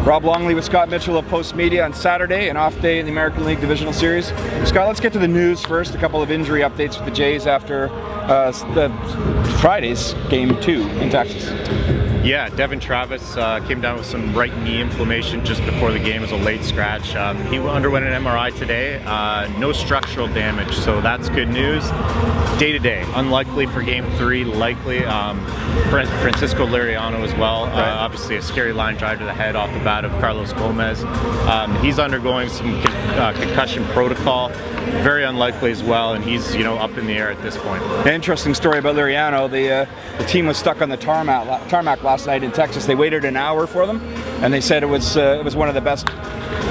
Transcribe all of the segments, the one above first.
Rob Longley with Scott Mitchell of Post Media on Saturday, an off day in the American League Divisional Series. Scott, let's get to the news first. A couple of injury updates with the Jays after Friday's Game 2 in Texas. Yeah, Devon came down with some right knee inflammation just before the game. It was a late scratch. He underwent an MRI today. No structural damage, so that's good news. Day to day, unlikely for Game 3, likely. Francisco Liriano as well. Obviously a scary line drive to the head off the bat of Carlos Gomez. He's undergoing some concussion protocol. Very unlikely as well, and he's up in the air at this point. An interesting story about Liriano. The team was stuck on the tarmac last night in Texas. They waited an hour for them, and they said it was one of the best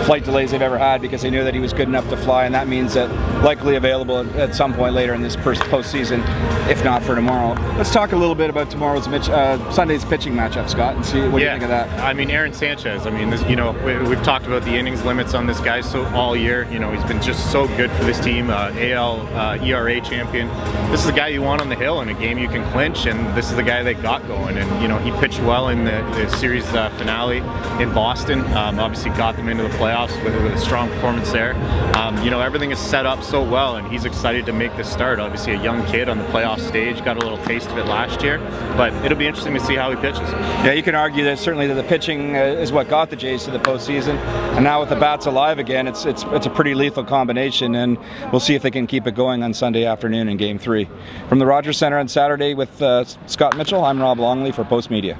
flight delays they've ever had because they knew that he was good enough to fly, and that means that likely available at some point later in this postseason, if not for tomorrow. Let's talk a little bit about tomorrow's Sunday's pitching matchup, Scott, and see what you think of that. I mean, Aaron Sanchez. I mean, we've talked about the innings limits on this guy all year. He's been just so good for this team. AL ERA champion. This is the guy you want on the hill in a game you can clinch, and this is the guy they got going. And he pitched well in the series finale in Boston. Obviously, got them into the playoffs with a strong performance there. Everything is set up so well, and he's excited to make this start. Obviously, a young kid on the playoff stage, got a little taste of it last year, but it'll be interesting to see how he pitches. Yeah, you can argue that certainly that the pitching is what got the Jays to the postseason, and now with the bats alive again, it's a pretty lethal combination, and we'll see if they can keep it going on Sunday afternoon in Game 3. From the Rogers Center on Saturday with Scott Mitchell, I'm Rob Longley for Post Media.